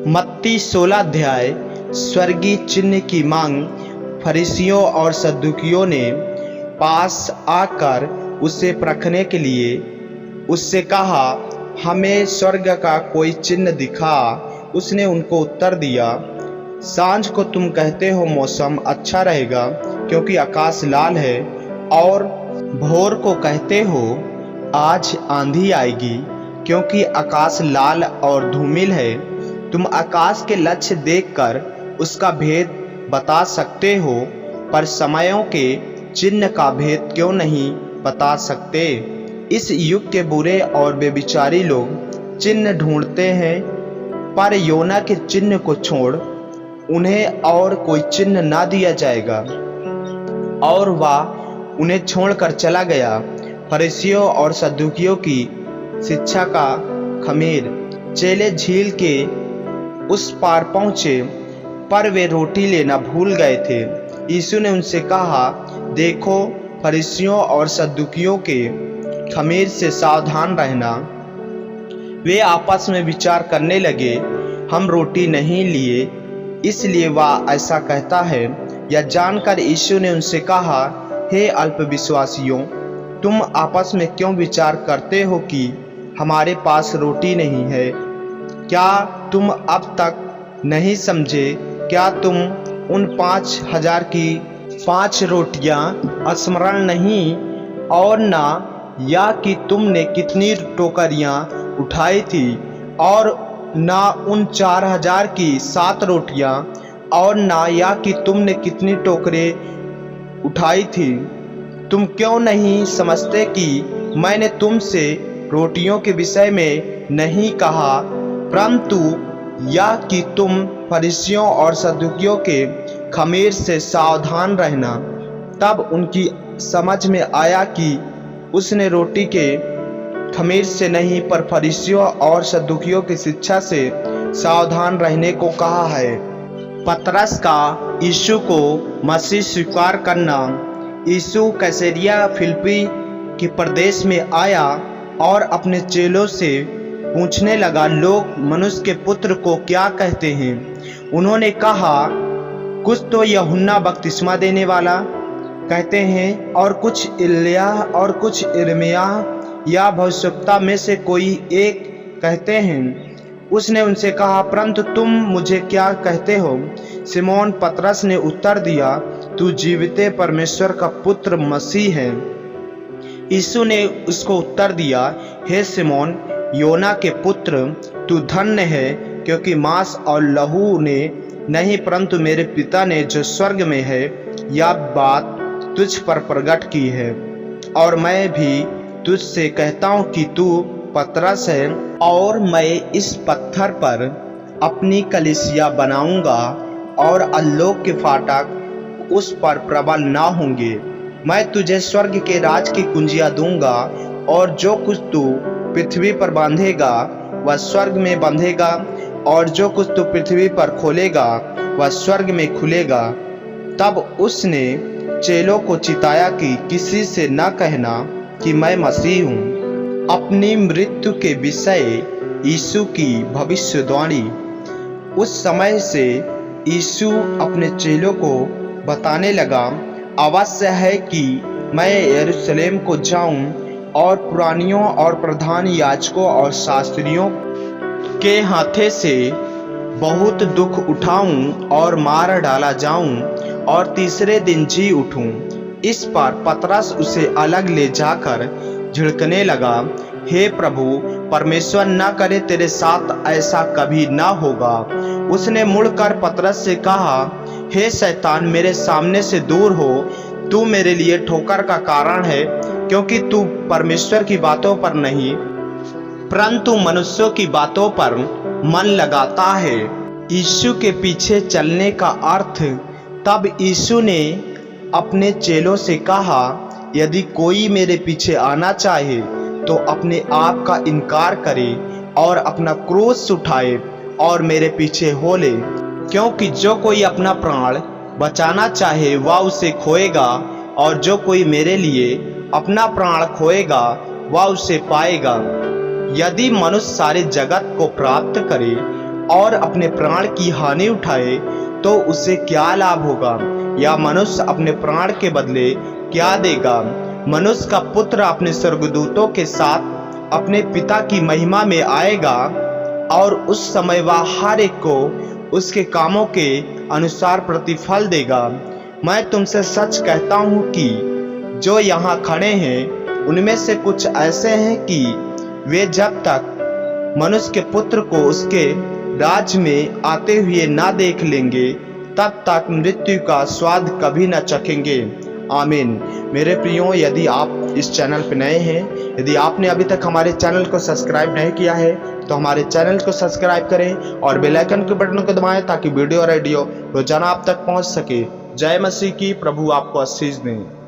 मत्ती 16 अध्याय। स्वर्गीय चिन्ह की मांग। फरीसियों और सद्दुकियों ने पास आकर उसे परखने के लिए उससे कहा, हमें स्वर्ग का कोई चिन्ह दिखा। उसने उनको उत्तर दिया, सांझ को तुम कहते हो मौसम अच्छा रहेगा क्योंकि आकाश लाल है, और भोर को कहते हो आज आंधी आएगी क्योंकि आकाश लाल और धूमिल है। तुम आकाश के लक्ष्य देखकर उसका भेद बता सकते हो, पर समयों के चिन्ह का भेद क्यों नहीं बता सकते। इस युग के बुरे और बेविचारी लोग चिन्ह ढूंढते हैं, पर योना के चिन्ह को छोड़ उन्हें और कोई चिन्ह ना दिया जाएगा। और वह उन्हें छोड़कर चला गया। फरीसियों और सद्दुकियों की शिक्षा का खमीर। चेले झील के उस पार पहुंचे, पर वे रोटी लेना भूल गए थे। यीशु ने उनसे कहा, देखो, फरीसियों और सद्दुकियों के खमीर से सावधान रहना। वे आपस में विचार करने लगे, हम रोटी नहीं लिए इसलिए वह ऐसा कहता है। यह जानकर यीशु ने उनसे कहा, हे अल्पविश्वासियों, तुम आपस में क्यों विचार करते हो कि हमारे पास रोटी नहीं है? क्या तुम अब तक नहीं समझे? क्या तुम उन 5,000 की 5 रोटियां स्मरण नहीं, और ना या कि तुमने कितनी टोकरियां उठाई थी, और ना उन 4,000 की 7 रोटियां, और ना या कि तुमने कितनी टोकरे उठाई थी। तुम क्यों नहीं समझते कि मैंने तुमसे रोटियों के विषय में नहीं कहा, परंतु यह कि तुम फरीसियों और सद्दुकियों के खमीर से सावधान रहना। तब उनकी समझ में आया कि उसने रोटी के खमीर से नहीं, पर फरीसियों और सद्दुकियों की शिक्षा से सावधान रहने को कहा है। पतरस का यीशु को मसीह स्वीकार करना। यीशु कैसरिया फिलिप्पी के प्रदेश में आया और अपने चेलों से पूछने लगा, लोग मनुष्य के पुत्र को क्या कहते हैं? उन्होंने कहा, कुछ तो यूहन्ना बपतिस्मा देने वाला कहते हैं, और कुछ इलिय्याह, और कुछ यिर्मयाह या भविष्यवक्ता में से कोई एक कहते हैं। उसने उनसे कहा, परंतु तुम मुझे क्या कहते हो? सिमोन पतरस ने उत्तर दिया, तू जीविते परमेश्वर का पुत्र मसीह है। यीशु ने उसको उत्तर दिया, हे सिमोन, योना के पुत्र, तू धन्य है, क्योंकि मांस और लहू ने नहीं, परंतु मेरे पिता ने जो स्वर्ग में है यह बात तुझ पर प्रकट की है। और मैं भी तुझसे कहता हूँ कि तू पतरस है, और मैं इस पत्थर पर अपनी कलीसिया बनाऊंगा, और अल्लोक के फाटक उस पर प्रबल ना होंगे। मैं तुझे स्वर्ग के राज की कुंजियां दूंगा, और जो कुछ तू पृथ्वी पर बांधेगा वह स्वर्ग में बंधेगा, और जो कुछ तू पृथ्वी पर खोलेगा वह स्वर्ग में खुलेगा। तब उसने चेलों को चिताया कि किसी से न कहना कि मैं मसीह हूँ। अपनी मृत्यु के विषय यीशु की भविष्यवाणी। उस समय से यीशु अपने चेलों को बताने लगा, अवश्य है कि मैं यरूशलेम को जाऊं और पुरानियों और प्रधान याजकों और शास्त्रियों के हाथे से बहुत दुख उठाऊं और मार डाला जाऊं और तीसरे दिन जी उठूं। इस पर पतरस उसे अलग ले जाकर झिड़कने लगा, हे प्रभु, परमेश्वर न करे तेरे साथ ऐसा कभी ना होगा। उसने मुड़कर पतरस से कहा, हे शैतान, मेरे सामने से दूर हो, तू मेरे लिए ठोकर का कारण है, क्योंकि तू परमेश्वर की बातों पर नहीं परंतु मनुष्यों की बातों पर मन लगाता है। यीशु के पीछे चलने का अर्थ। तब यीशु ने अपने चेलों से कहा, यदि कोई मेरे पीछे आना चाहे तो अपने आप का इनकार करे और अपना क्रूस उठाए और मेरे पीछे हो ले। क्योंकि जो कोई अपना प्राण बचाना चाहे वह उसे खोएगा, और जो कोई मेरे लिए अपना प्राण खोएगा वह उसे पाएगा। यदि मनुष्य सारे जगत को प्राप्त करे और अपने प्राण की हानि उठाए तो उसे क्या लाभ होगा? या मनुष्य अपने प्राण के बदले क्या देगा? मनुष्य का पुत्र अपने स्वर्गदूतों के साथ अपने पिता की महिमा में आएगा और उस समय वह हर एक को उसके कामों के अनुसार प्रतिफल देगा। मैं तुमसे सच कहता हूँ कि जो यहाँ खड़े हैं उनमें से कुछ ऐसे हैं कि वे जब तक मनुष्य के पुत्र को उसके राज्य में आते हुए ना देख लेंगे तब तक मृत्यु का स्वाद कभी न चखेंगे। आमीन। मेरे प्रियो, यदि आप इस चैनल पर नए हैं, यदि आपने अभी तक हमारे चैनल को सब्सक्राइब नहीं किया है तो हमारे चैनल को सब्सक्राइब करें और बेल आइकन के बटन को दबाएं ताकि वीडियो और ऑडियो रोजाना आप तक पहुंच सके। जय मसीह की। प्रभु आपको आशीष दें।